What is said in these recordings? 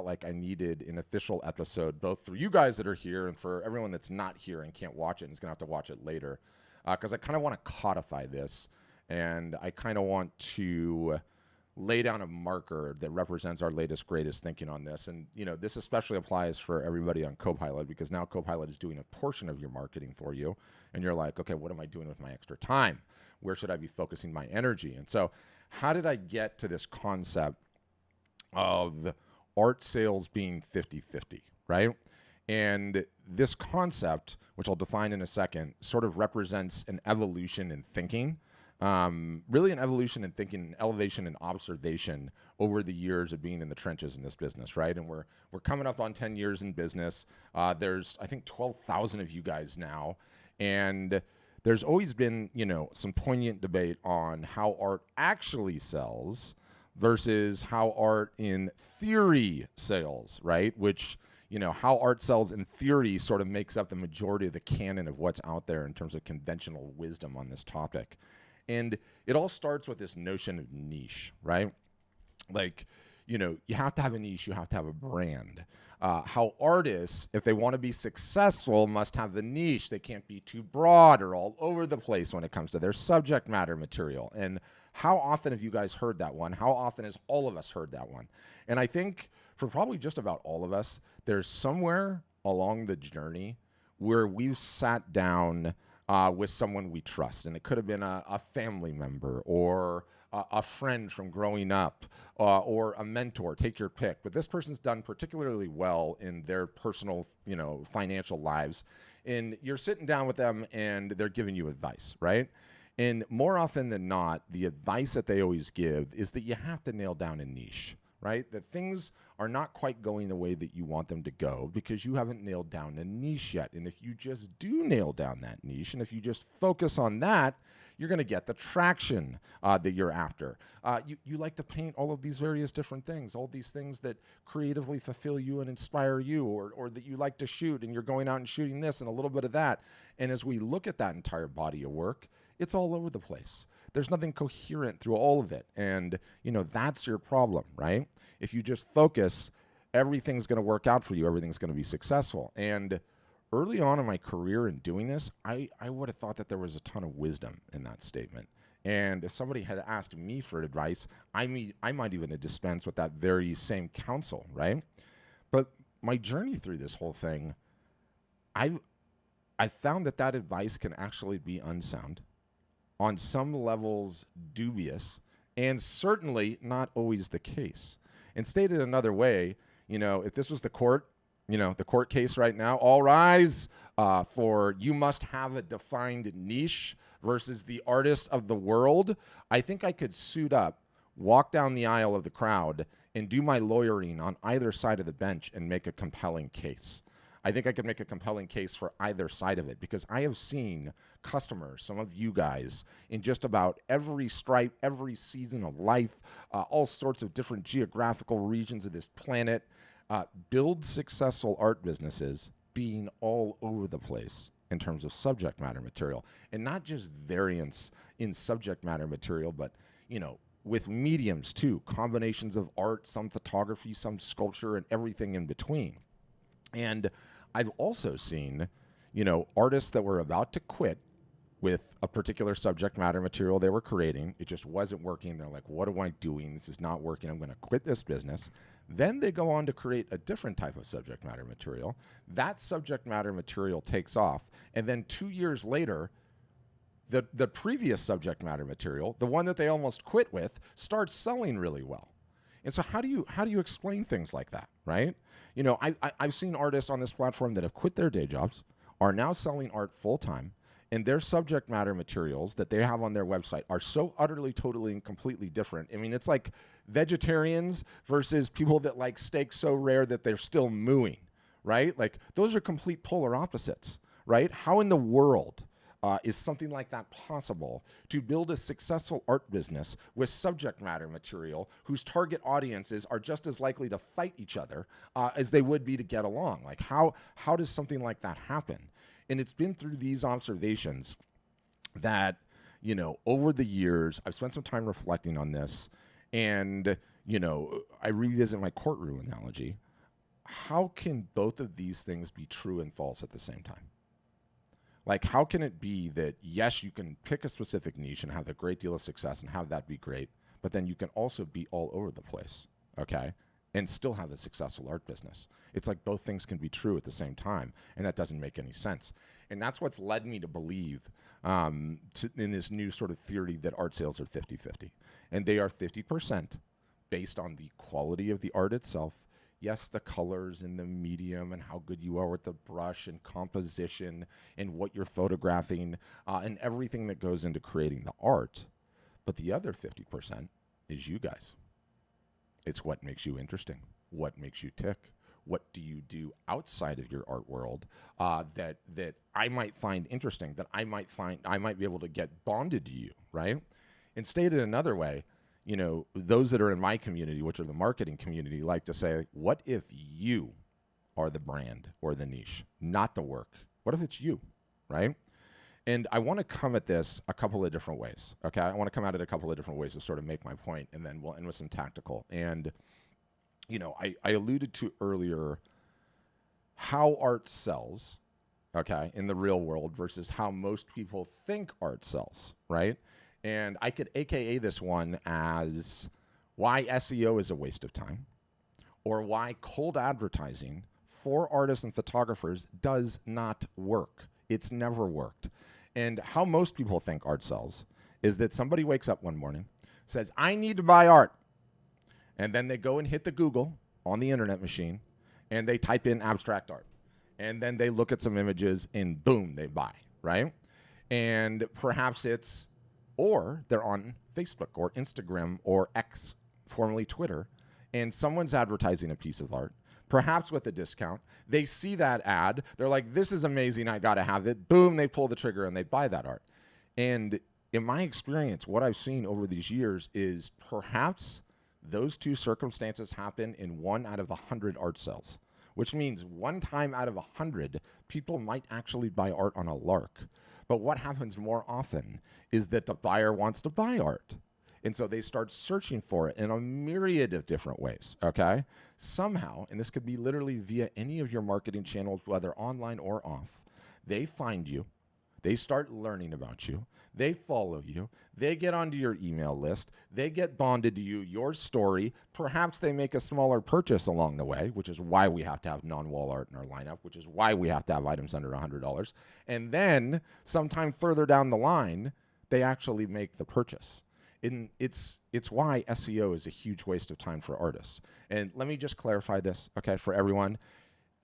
like I needed an official episode, both for you guys that are here and for everyone that's not here and can't watch it and is going to have to watch it later. Because I kind of want to codify this and I kind of want to lay down a marker that represents our latest, greatest thinking on this. And, this especially applies for everybody on Copilot because now Copilot is doing a portion of your marketing for you. And you're like, okay, what am I doing with my extra time? Where should I be focusing my energy? And so, how did I get to this concept of art sales being 50-50, right? And this concept, which I'll define in a second, sort of represents an evolution in thinking, really an evolution in thinking, an elevation in observation over the years of being in the trenches in this business, right? And we're coming up on 10 years in business. There's, I think, 12,000 of you guys now. And there's always been, some poignant debate on how art actually sells versus how art in theory sells, right? Which, how art sells in theory sort of makes up the majority of the canon of what's out there in terms of conventional wisdom on this topic. And it all starts with this notion of niche, right? Like, you have to have a niche, you have to have a brand. How artists, if they want to be successful, must have the niche. They can't be too broad or all over the place when it comes to their subject matter material. And how often have you guys heard that one? How often has all of us heard that one? And I think for probably just about all of us, there's somewhere along the journey where we've sat down with someone we trust. And it could have been a family member or a friend from growing up or a mentor, take your pick. But this person's done particularly well in their personal, financial lives. And you're sitting down with them and they're giving you advice, right? And more often than not, the advice that they always give is that you have to nail down a niche, right? That things are not quite going the way that you want them to go because you haven't nailed down a niche yet. And if you just do nail down that niche, and if you just focus on that, you're going to get the traction that you're after. You like to paint all of these various different things, all these things that creatively fulfill you and inspire you, or that you like to shoot, and you're going out and shooting this and a little bit of that. And as we look at that entire body of work, it's all over the place. There's nothing coherent through all of it. And, that's your problem, right? If you just focus, everything's going to work out for you. Everything's going to be successful. And early on in my career in doing this, I would have thought that there was a ton of wisdom in that statement. And if somebody had asked me for advice, I might even have dispensed with that very same counsel, right? But my journey through this whole thing, I found that advice can actually be unsound, on some levels dubious, and certainly not always the case. And stated another way, if this was the court, the court case right now, all rise for you must have a defined niche versus the artist of the world, I think I could suit up, walk down the aisle of the crowd, and do my lawyering on either side of the bench and make a compelling case. I think I could make a compelling case for either side of it because I have seen customers, some of you guys, in just about every stripe, every season of life, all sorts of different geographical regions of this planet, build successful art businesses being all over the place in terms of subject matter material. And not just variance in subject matter material, but, with mediums too, combinations of art, some photography, some sculpture, and everything in between. And I've also seen, artists that were about to quit with a particular subject matter material they were creating. It just wasn't working. They're like, what am I doing? This is not working. I'm going to quit this business. Then they go on to create a different type of subject matter material. That subject matter material takes off. And then 2 years later, the previous subject matter material, the one that they almost quit with, starts selling really well. And so how do you explain things like that, right? I've seen artists on this platform that have quit their day jobs, are now selling art full time, and their subject matter materials that they have on their website are so utterly, totally, and completely different. I mean, it's like vegetarians versus people that like steak so rare that they're still mooing, right? Like those are complete polar opposites, right? How in the world is something like that possible to build a successful art business with subject matter material whose target audiences are just as likely to fight each other as they would be to get along? Like how does something like that happen? And it's been through these observations that, over the years, I've spent some time reflecting on this. And, I revisit my courtroom analogy. how can both of these things be true and false at the same time? Like, how can it be that, yes, you can pick a specific niche and have a great deal of success and have that be great, but then you can also be all over the place, okay, and still have a successful art business? It's like both things can be true at the same time, and that doesn't make any sense. And that's what's led me to believe in this new sort of theory that art sales are 50-50. And they are 50% based on the quality of the art itself. Yes, the colors and the medium and how good you are with the brush and composition and what you're photographing and everything that goes into creating the art. But the other 50% is you guys. It's what makes you interesting, what makes you tick. What do you do outside of your art world that I might find interesting, that I might be able to get bonded to you, right? And stated another way, you know, those that are in my community, which are the marketing community, like to say, what if you are the brand or the niche, not the work? What if it's you, right? And I want to come at this a couple of different ways, okay? I want to come at it a couple of different ways to sort of make my point, and then we'll end with some tactical. And, you know, I alluded to earlier how art sells, okay, in the real world versus how most people think art sells, right? And I could AKA this one as why SEO is a waste of time, or why cold advertising for artists and photographers does not work. It's never worked. And how most people think art sells is that somebody wakes up one morning, says, I need to buy art. And then they go and hit the Google on the internet machine, and they type in abstract art. And then they look at some images, and boom, they buy, right? And perhaps or they're on Facebook or Instagram or X, formerly Twitter, and someone's advertising a piece of art, perhaps with a discount. They see that ad. They're like, this is amazing. I got to have it. Boom, they pull the trigger and they buy that art. And in my experience, what I've seen over these years is perhaps those two circumstances happen in 1 out of 100 art sales, which means 1 time out of 100, people might actually buy art on a lark. But what happens more often is that the buyer wants to buy art. And so they start searching for it in a myriad of different ways, okay? Somehow, and this could be literally via any of your marketing channels, whether online or off, they find you, they start learning about you, they follow you, they get onto your email list, they get bonded to you, your story, perhaps they make a smaller purchase along the way, which is why we have to have non-wall art in our lineup, which is why we have to have items under $100. And then sometime further down the line, they actually make the purchase. And it's why SEO is a huge waste of time for artists. And let me just clarify this, okay, for everyone.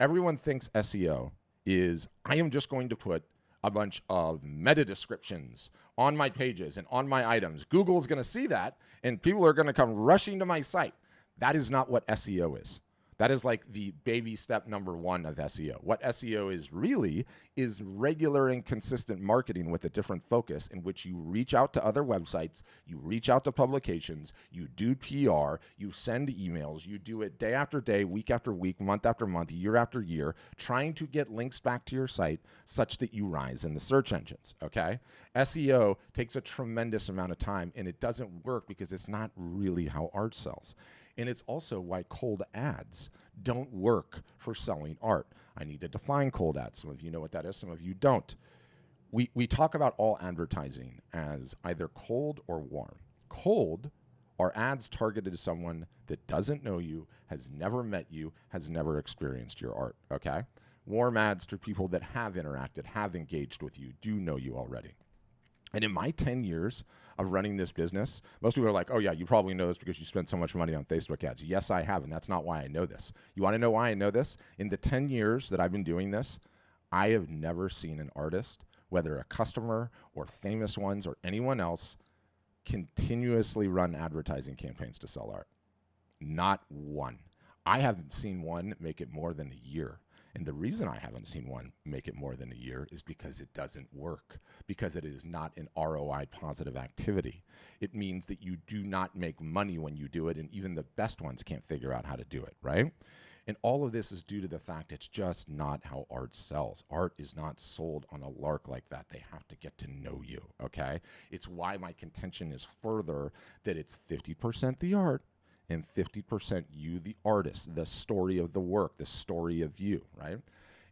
Everyone thinks SEO is, I am just going to put a bunch of meta descriptions on my pages and on my items. Google's going to see that, and people are going to come rushing to my site. That is not what SEO is. That is like the baby step number 1 of SEO. What SEO is really is regular and consistent marketing with a different focus, in which you reach out to other websites, you reach out to publications, you do PR, you send emails, you do it day after day, week after week, month after month, year after year, trying to get links back to your site such that you rise in the search engines, okay? SEO takes a tremendous amount of time, and it doesn't work because it's not really how art sells. And it's also why cold ads don't work for selling art. I need to define cold ads. Some of you know what that is, some of you don't. We talk about all advertising as either cold or warm. Cold are ads targeted to someone that doesn't know you, has never met you, has never experienced your art, okay? Warm ads to people that have interacted, have engaged with you, do know you already. And in my 10 years of running this business, most people are like, oh yeah, you probably know this because you spend so much money on Facebook ads. Yes, I have, and that's not why I know this. You want to know why I know this? In the 10 years that I've been doing this, I have never seen an artist, whether a customer or famous ones or anyone else, continuously run advertising campaigns to sell art. Not one. I haven't seen one make it more than a year. And the reason I haven't seen one make it more than a year is because it doesn't work, because it is not an ROI positive activity. It means that you do not make money when you do it, and even the best ones can't figure out how to do it, right? And all of this is due to the fact it's just not how art sells. Art is not sold on a lark like that. They have to get to know you, okay? It's why my contention is further that it's 50% the art and 50% you, the artist, the story of the work, the story of you, right?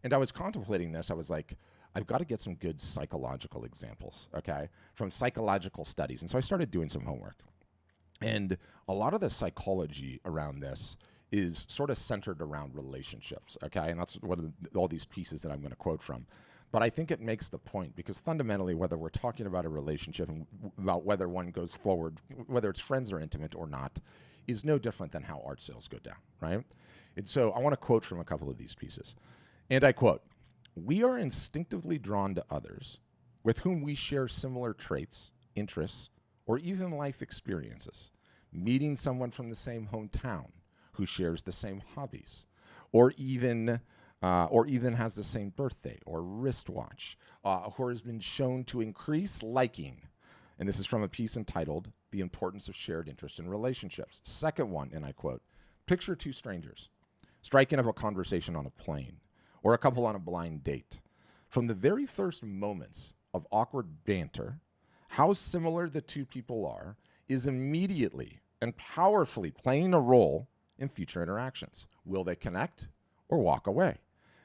And I was contemplating this. I was like, I've got to get some good psychological examples, okay, from psychological studies. And so I started doing some homework. And a lot of the psychology around this is sort of centered around relationships, okay? And that's what all these pieces that I'm going to quote from. But I think it makes the point because fundamentally, whether we're talking about a relationship and about whether one goes forward, whether it's friends or intimate or not, is no different than how art sales go down, right? And so I want to quote from a couple of these pieces. And I quote, "We are instinctively drawn to others with whom we share similar traits, interests, or even life experiences. Meeting someone from the same hometown who shares the same hobbies, or even has the same birthday or wristwatch, or has been shown to increase liking." And this is from a piece entitled "The Importance of Shared Interest in Relationships." Second one, and I quote, "Picture two strangers striking up a conversation on a plane, or a couple on a blind date. From the very first moments of awkward banter, how similar the two people are is immediately and powerfully playing a role in future interactions. Will they connect or walk away?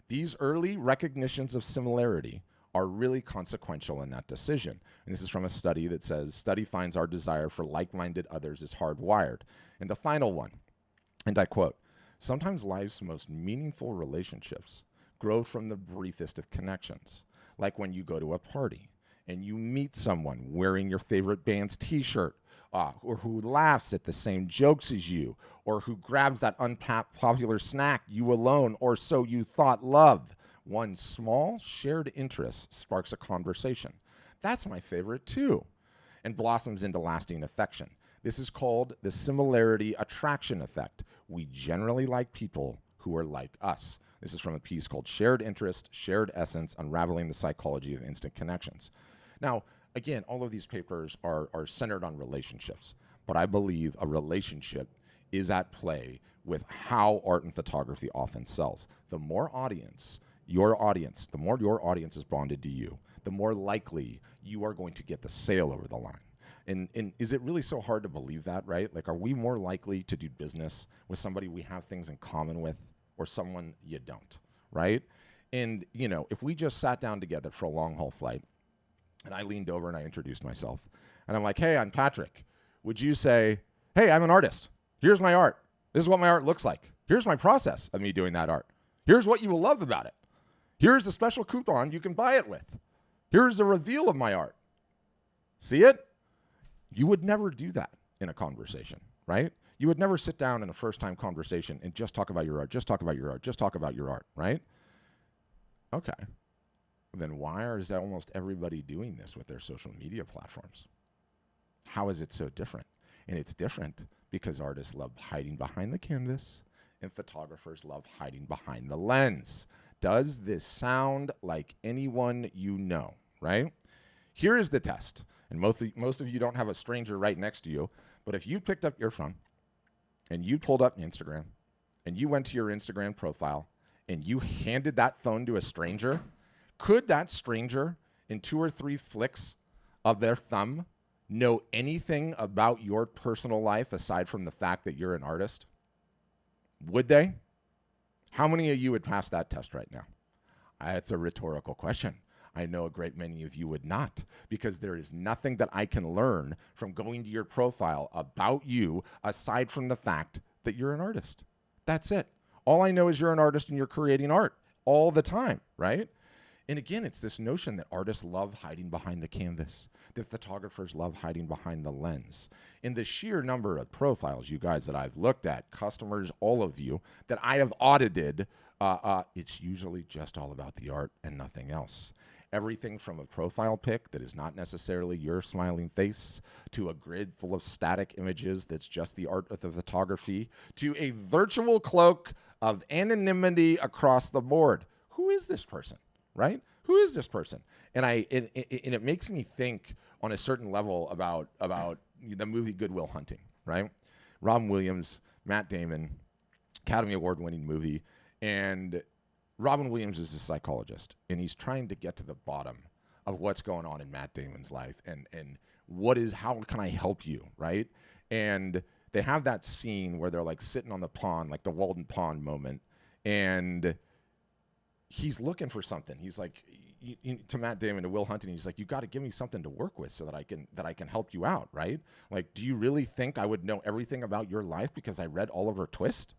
These early recognitions of similarity are really consequential in that decision." And this is from a study that says, "Study finds our desire for like-minded others is hardwired." And the final one, and I quote, "Sometimes life's most meaningful relationships grow from the briefest of connections, like when you go to a party and you meet someone wearing your favorite band's t-shirt, or who laughs at the same jokes as you, or who grabs that unpopular snack you alone, or so you thought, love. One small shared interest sparks a conversation. That's my favorite too, and blossoms into lasting affection. This is called the similarity attraction effect. We generally like people who are like us." This is from a piece called "Shared Interest, Shared Essence, Unraveling the Psychology of Instant Connections." Now, again, all of these papers are centered on relationships, but I believe a relationship is at play with how art and photography often sells. The more your audience, the more your audience is bonded to you, the more likely you are going to get the sale over the line. And is it really so hard to believe that, right? Like, are we more likely to do business with somebody we have things in common with or someone you don't, right? And, you know, if we just sat down together for a long-haul flight and I leaned over and I introduced myself and I'm like, "Hey, I'm Patrick." Would you say, "Hey, I'm an artist. Here's my art. This is what my art looks like. Here's my process of me doing that art. Here's what you will love about it. Here's a special coupon you can buy it with. Here's a reveal of my art. See it?" You would never do that in a conversation, right? You would never sit down in a first-time conversation and just talk about your art, just talk about your art, just talk about your art, right? Okay. Then why is almost everybody doing this with their social media platforms? How is it so different? And it's different because artists love hiding behind the canvas and photographers love hiding behind the lens. Does this sound like anyone you know, right? Here is the test. And most of you don't have a stranger right next to you, but if you picked up your phone and you pulled up Instagram and you went to your Instagram profile and you handed that phone to a stranger, could that stranger in 2 or 3 flicks of their thumb know anything about your personal life aside from the fact that you're an artist? Would they? How many of you would pass that test right now? It's a rhetorical question. I know a great many of you would not, because there is nothing that I can learn from going to your profile about you aside from the fact that you're an artist. That's it. All I know is you're an artist and you're creating art all the time, right? And again, it's this notion that artists love hiding behind the canvas, that photographers love hiding behind the lens. In the sheer number of profiles, you guys, that I've looked at, customers, all of you, that I have audited, it's usually just all about the art and nothing else. Everything from a profile pic that is not necessarily your smiling face, to a grid full of static images that's just the art of the photography, to a virtual cloak of anonymity across the board. Who is this person, right? Who is this person? And it makes me think on a certain level about the movie Good Will Hunting, right? Robin Williams, Matt Damon, Academy Award winning movie, and Robin Williams is a psychologist, and he's trying to get to the bottom of what's going on in Matt Damon's life and how can I help you, right? And they have that scene where they're like sitting on the pond, like the Walden Pond moment, and he's looking for something. He's like, to Matt Damon, to Will Hunting, he's like, you got to give me something to work with so that I can help you out, right? Like, do you really think I would know everything about your life because I read Oliver Twist?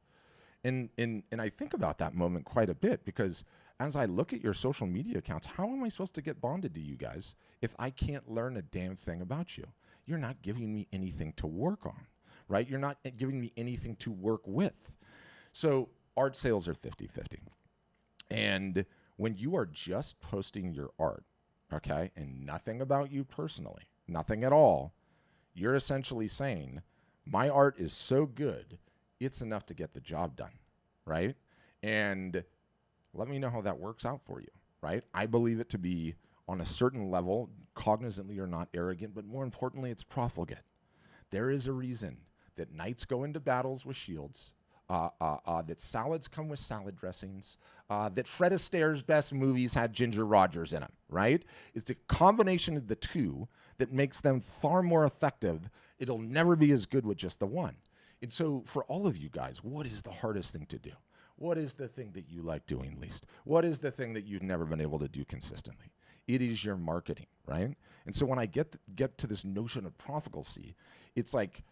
And I think about that moment quite a bit, because as I look at your social media accounts, how am I supposed to get bonded to you guys if I can't learn a damn thing about you? You're not giving me anything to work on, right? You're not giving me anything to work with. So art sales are 50-50. And when you are just posting your art, okay, and nothing about you personally, nothing at all, you're essentially saying, my art is so good, it's enough to get the job done, right? And let me know how that works out for you, right? I believe it to be, on a certain level, cognizantly or not arrogant, but more importantly, it's profligate. There is a reason that knights go into battles with shields, that salads come with salad dressings, that Fred Astaire's best movies had Ginger Rogers in them, right? It's the combination of the two that makes them far more effective. It'll never be as good with just the one. And so for all of you guys, what is the hardest thing to do? What is the thing that you like doing least? What is the thing that you've never been able to do consistently? It is your marketing, right? And so when I get to this notion of profligacy, it's like,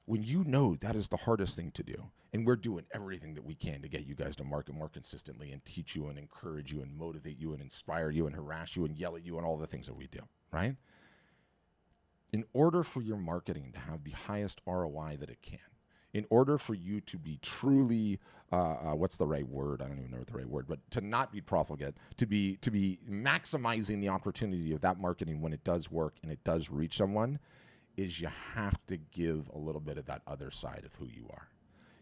when you know that is the hardest thing to do, and we're doing everything that we can to get you guys to market more consistently and teach you and encourage you and motivate you and inspire you and harass you and yell at you and all the things that we do, right? In order for your marketing to have the highest ROI that it can, in order for you to be truly, what's the right word? I don't even know what the right word, but to not be profligate, to be maximizing the opportunity of that marketing when it does work and it does reach someone, is you have to give a little bit of that other side of who you are.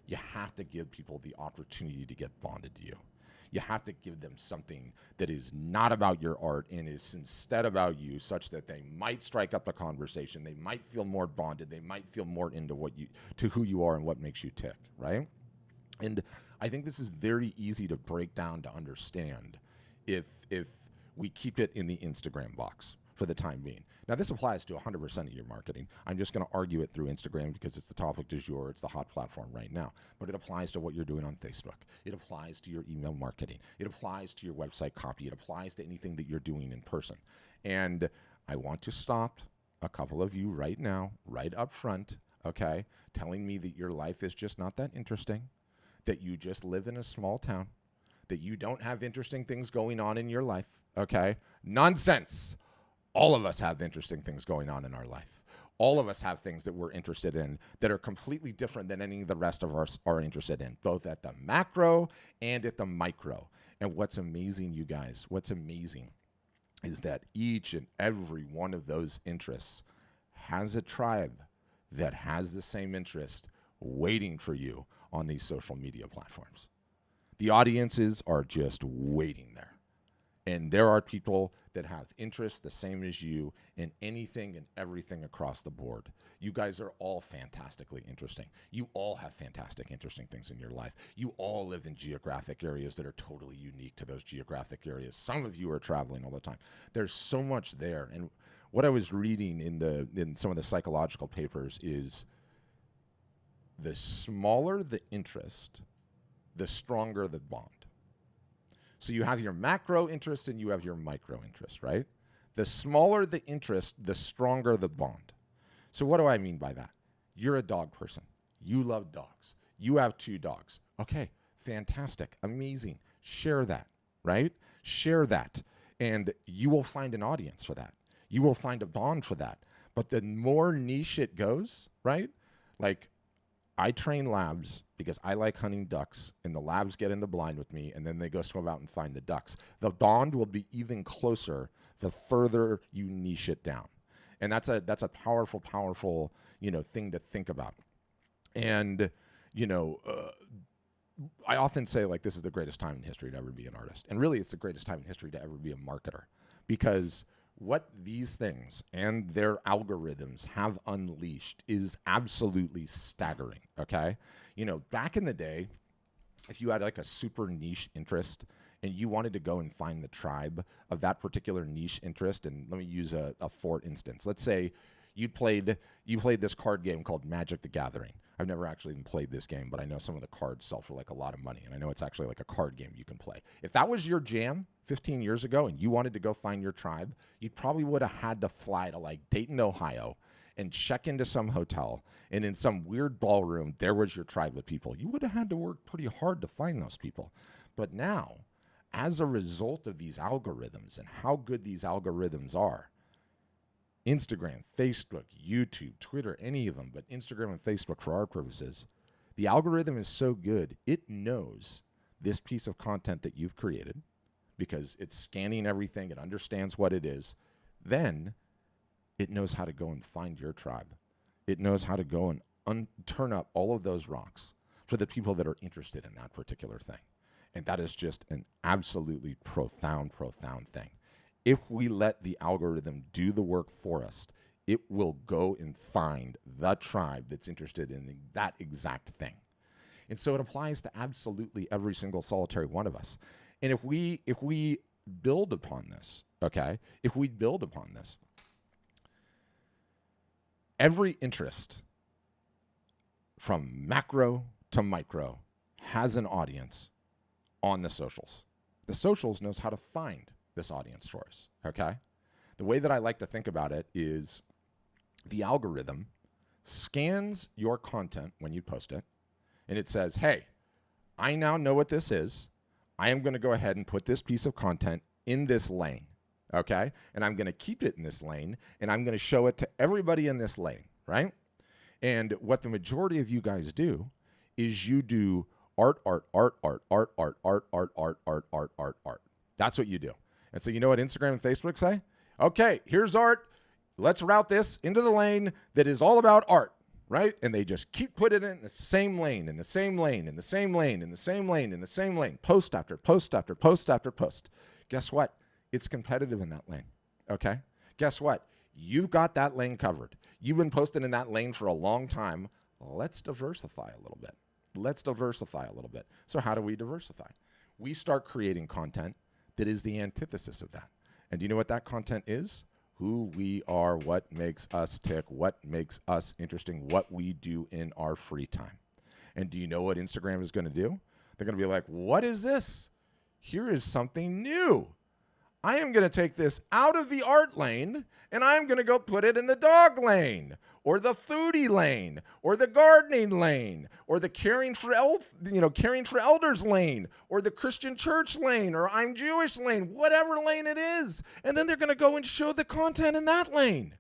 You have to give people the opportunity to get bonded to you. You have to give them something that is not about your art and is instead about you, such that they might strike up the conversation. They might feel more bonded. They might feel more into to who you are and what makes you tick, right? And I think this is very easy to break down to understand if we keep it in the Instagram box for the time being. Now, this applies to 100% of your marketing. I'm just going to argue it through Instagram because it's the topic du jour. It's the hot platform right now. But it applies to what you're doing on Facebook. It applies to your email marketing. It applies to your website copy. It applies to anything that you're doing in person. And I want to stop a couple of you right now, right up front, okay, telling me that your life is just not that interesting, that you just live in a small town, that you don't have interesting things going on in your life, okay? Nonsense. All of us have interesting things going on in our life. All of us have things that we're interested in that are completely different than any of the rest of us are interested in, both at the macro and at the micro. And what's amazing, you guys, what's amazing is that each and every one of those interests has a tribe that has the same interest waiting for you on these social media platforms. The audiences are just waiting there. And there are people that have interests the same as you in anything and everything across the board. You guys are all fantastically interesting. You all have fantastic, interesting things in your life. You all live in geographic areas that are totally unique to those geographic areas. Some of you are traveling all the time. There's so much there. And what I was reading in some of the psychological papers is the smaller the interest, the stronger the bond. So you have your macro interest and you have your micro interest, right? The smaller the interest, the stronger the bond. So what do I mean by that? You're a dog person. You love dogs. You have 2 dogs. Okay, fantastic, amazing. Share that, right? Share that. And you will find an audience for that. You will find a bond for that. But the more niche it goes, right? Like, I train labs because I like hunting ducks, and the labs get in the blind with me, and then they go swim out and find the ducks. The bond will be even closer the further you niche it down. And that's a powerful, powerful, thing to think about. And, I often say, like, this is the greatest time in history to ever be an artist. And really, it's the greatest time in history to ever be a marketer, because what these things and their algorithms have unleashed is absolutely staggering, okay? Back in the day, if you had like a super niche interest and you wanted to go and find the tribe of that particular niche interest, and let me use a for instance. Let's say you played this card game called Magic the Gathering, I've never actually even played this game, but I know some of the cards sell for like a lot of money, and I know it's actually like a card game you can play. If that was your jam 15 years ago and you wanted to go find your tribe, you probably would have had to fly to like Dayton, Ohio, and check into some hotel, and in some weird ballroom, there was your tribe of people. You would have had to work pretty hard to find those people. But now, as a result of these algorithms and how good these algorithms are, Instagram, Facebook, YouTube, Twitter, any of them, but Instagram and Facebook for our purposes, the algorithm is so good, it knows this piece of content that you've created because it's scanning everything, it understands what it is. Then it knows how to go and find your tribe. It knows how to go and turn up all of those rocks for the people that are interested in that particular thing. And that is just an absolutely profound, profound thing. If we let the algorithm do the work for us, it will go and find the tribe that's interested in that exact thing. And so it applies to absolutely every single solitary one of us. And if we build upon this, okay, if we build upon this, every interest from macro to micro has an audience on the socials. The socials knows how to find this audience for us, okay? The way that I like to think about it is the algorithm scans your content when you post it, and it says, hey, I now know what this is. I am going to go ahead and put this piece of content in this lane, okay? And I'm going to keep it in this lane, and I'm going to show it to everybody in this lane, right? And what the majority of you guys do is you do art. That's what you do. And so you know what Instagram and Facebook say? Okay, here's art. Let's route this into the lane that is all about art, right? And they just keep putting it in the same lane, in the same lane, in the same lane, in the same lane, in the same lane, post after post after post after post. Guess what? It's competitive in that lane, okay? Guess what? You've got that lane covered. You've been posting in that lane for a long time. Let's diversify a little bit. Let's diversify a little bit. So how do we diversify? We start creating content that is the antithesis of that. And do you know what that content is? Who we are, what makes us tick, what makes us interesting, what we do in our free time. And do you know what Instagram is going to do? They're going to be like, what is this? Here is something new. I am going to take this out of the art lane and I'm going to go put it in the dog lane or the foodie lane or the gardening lane or the caring for elders lane or the Christian church lane or I'm Jewish lane, whatever lane it is. And then they're going to go and show the content in that lane.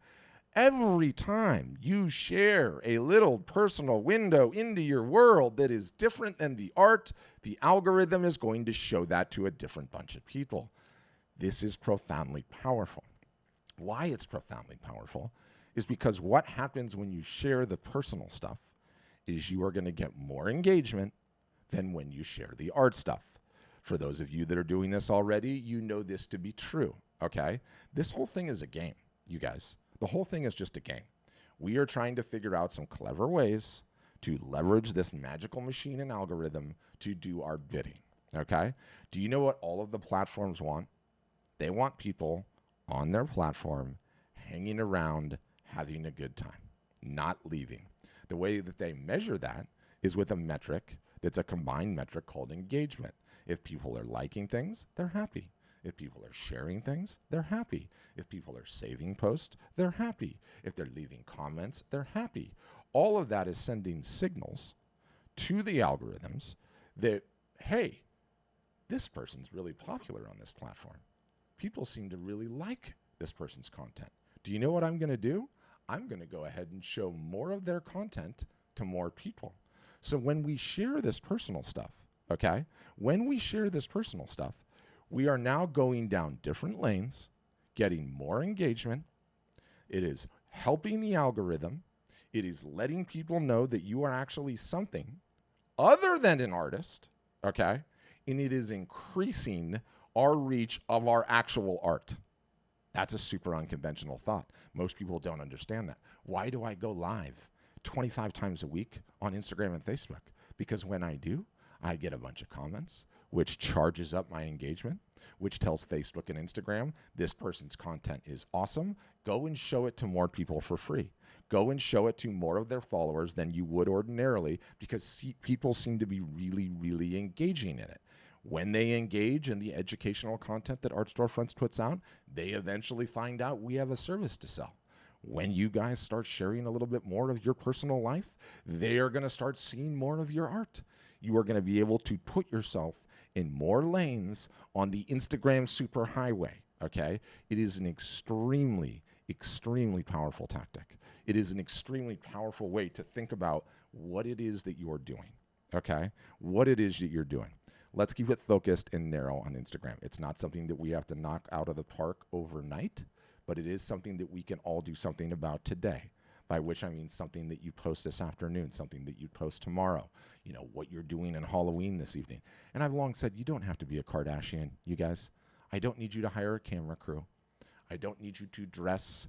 Every time you share a little personal window into your world that is different than the art, the algorithm is going to show that to a different bunch of people. This is profoundly powerful. Why it's profoundly powerful is because what happens when you share the personal stuff is you are going to get more engagement than when you share the art stuff. For those of you that are doing this already, you know this to be true, okay? This whole thing is a game, you guys. The whole thing is just a game. We are trying to figure out some clever ways to leverage this magical machine and algorithm to do our bidding, okay? Do you know what all of the platforms want? They want people on their platform hanging around, having a good time, not leaving. The way that they measure that is with a metric that's a combined metric called engagement. If people are liking things, they're happy. If people are sharing things, they're happy. If people are saving posts, they're happy. If they're leaving comments, they're happy. All of that is sending signals to the algorithms that, hey, this person's really popular on this platform. People seem to really like this person's content. Do you know what I'm going to do? I'm going to go ahead and show more of their content to more people. So when we share this personal stuff, okay, when we share this personal stuff, we are now going down different lanes, getting more engagement. It is helping the algorithm. It is letting people know that you are actually something other than an artist, okay, and it is increasing our reach of our actual art. That's a super unconventional thought. Most people don't understand that. Why do I go live 25 times a week on Instagram and Facebook? Because when I do, I get a bunch of comments. which charges up my engagement, which tells Facebook and Instagram, this person's content is awesome. Go and show it to more people for free. Go and show it to more of their followers than you would ordinarily, because people seem to be really, really engaging in it. When they engage in the educational content that Art Storefronts puts out, they eventually find out we have a service to sell. When you guys start sharing a little bit more of your personal life, they are going to start seeing more of your art. You are going to be able to put yourself in more lanes on the Instagram superhighway, okay? It is an extremely, extremely powerful tactic. It is an extremely powerful way to think about what it is that you're doing, okay? What it is that you're doing. Let's keep it focused and narrow on Instagram. It's not something that we have to knock out of the park overnight, but it is something that we can all do something about today, by which I mean something that you post this afternoon, something that you post tomorrow, you know, what you're doing in Halloween this evening. And I've long said, you don't have to be a Kardashian, you guys. I don't need you to hire a camera crew. I don't need you to dress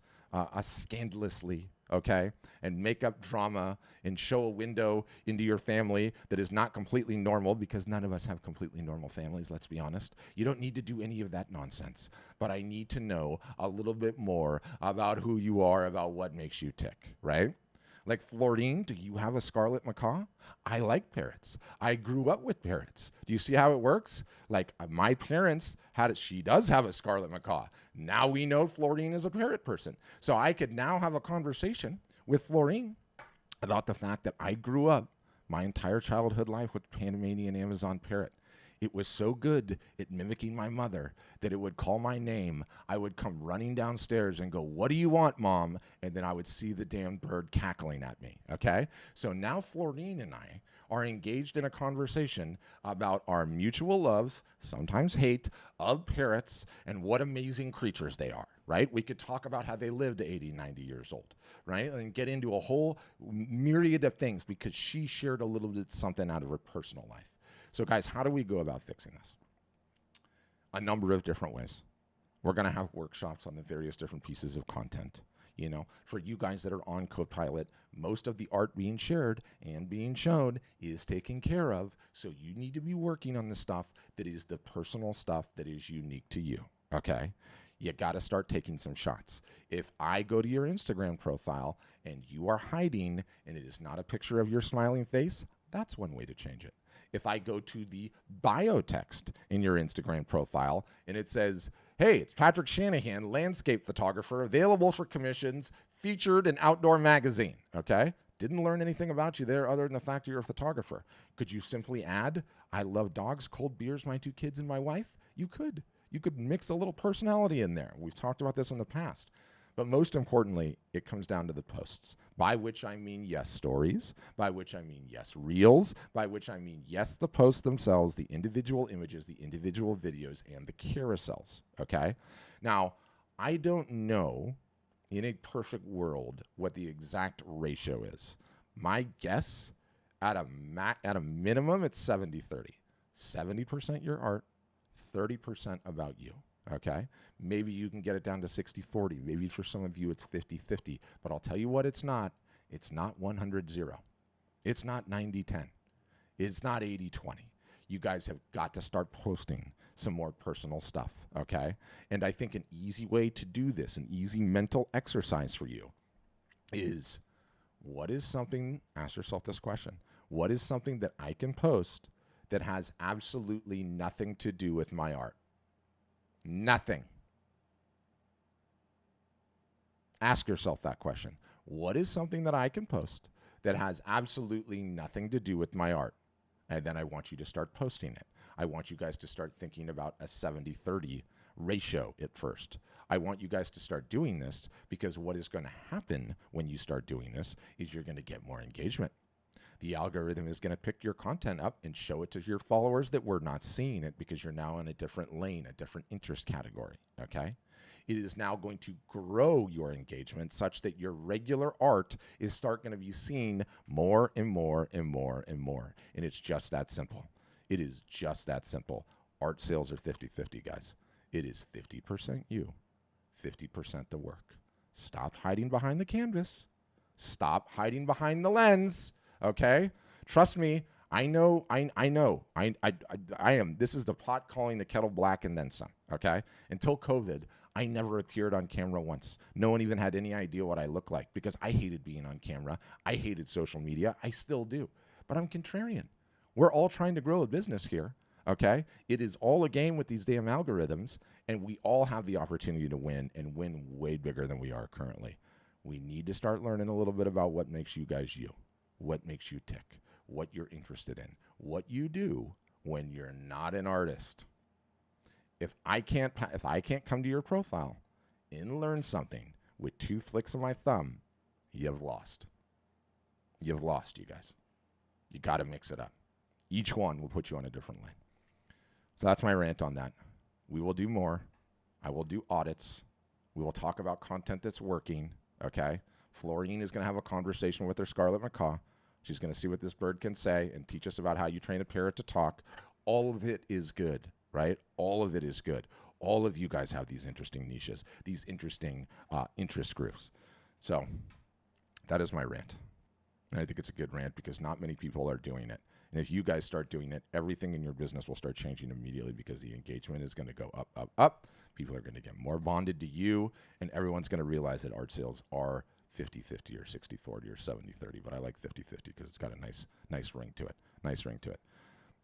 scandalously, okay, and make up drama and show a window into your family that is not completely normal, because none of us have completely normal families, let's be honest. You don't need to do any of that nonsense, but I need to know a little bit more about who you are, about what makes you tick, right? Like, Florine, do you have a scarlet macaw? I like parrots. I grew up with parrots. Do you see how it works? Like, my parents had it. She does have a scarlet macaw. Now we know Florine is a parrot person. So I could now have a conversation with Florine about the fact that I grew up my entire childhood life with Panamanian Amazon parrot. It was so good at mimicking my mother that it would call my name. I would come running downstairs and go, "What do you want, Mom?" And then I would see the damn bird cackling at me, okay? So now Florine and I are engaged in a conversation about our mutual loves, sometimes hate, of parrots and what amazing creatures they are, right? We could talk about how they lived to 80, 90 years old, right? And get into a whole myriad of things, because she shared a little bit something out of her personal life. So guys, how do we go about fixing this? A number of different ways. We're going to have workshops on the various different pieces of content. You know, for you guys that are on Copilot, most of the art being shared and being shown is taken care of. So you need to be working on the stuff that is the personal stuff that is unique to you, okay? You got to start taking some shots. If I go to your Instagram profile and you are hiding and it is not a picture of your smiling face, that's one way to change it. If I go to the bio text in your Instagram profile and it says, "Hey, it's Patrick Shanahan, landscape photographer, available for commissions, featured in Outdoor Magazine," okay? Didn't learn anything about you there other than the fact you're a photographer. Could you simply add, "I love dogs, cold beers, my 2 kids, and my wife"? You could. You could mix a little personality in there. We've talked about this in the past. But most importantly, it comes down to the posts, by which I mean, yes, stories, by which I mean, yes, reels, by which I mean, yes, the posts themselves, the individual images, the individual videos, and the carousels, okay? Now, I don't know in a perfect world what the exact ratio is. My guess, at a minimum, it's 70-30. 70% your art, 30% about you. Okay, maybe you can get it down to 60-40. Maybe for some of you it's 50-50. But I'll tell you what, it's not. It's not 100-0. It's not 90-10. It's not 80-20. You guys have got to start posting some more personal stuff, okay? And I think an easy way to do this, an easy mental exercise for you, is what is something, ask yourself this question, what is something that I can post that has absolutely nothing to do with my art? Nothing. Ask yourself that question. What is something that I can post that has absolutely nothing to do with my art? And then I want you to start posting it. I want you guys to start thinking about a 70-30 ratio at first. I want you guys to start doing this, because what is going to happen when you start doing this is you're going to get more engagement. The algorithm is going to pick your content up and show it to your followers that were not seeing it, because you're now in a different lane, a different interest category, okay? It is now going to grow your engagement such that your regular art is going to be seen more and more and more and more. And it's just that simple. It is just that simple. Art sales are 50-50, guys. It is 50% you, 50% the work. Stop hiding behind the canvas. Stop hiding behind the lens. Okay? Trust me, I know, I know, I am. This is the pot calling the kettle black and then some. Okay. Until COVID, I never appeared on camera once. No one even had any idea what I looked like because I hated being on camera. I hated social media. I still do. But I'm contrarian. We're all trying to grow a business here. Okay. It is all a game with these damn algorithms, and we all have the opportunity to win and win way bigger than we are currently. We need to start learning a little bit about what makes you guys you, what makes you tick, what you're interested in, what you do when you're not an artist. If I can't come to your profile and learn something with 2 flicks of my thumb, you've lost. You've lost, you guys. You got to mix it up. Each one will put you on a different lane. So that's my rant on that. We will do more. I will do audits. We will talk about content that's working. Okay. Florine is going to have a conversation with her scarlet macaw. She's going to see what this bird can say and teach us about how you train a parrot to talk. All of it is good, right? All of it is good. All of you guys have these interesting niches, these interesting interest groups. So that is my rant. And I think it's a good rant because not many people are doing it. And if you guys start doing it, everything in your business will start changing immediately because the engagement is going to go up, up, up. People are going to get more bonded to you, and everyone's going to realize that art sales are 50-50 or 60-40 or 70-30. But I like 50-50 because it's got a nice ring to it. Nice ring to it.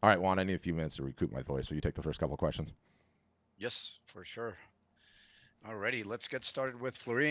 All right, Juan, I need a few minutes to recoup my voice. Will you take the first couple of questions? Yes, for sure. Alrighty, let's get started with Florine.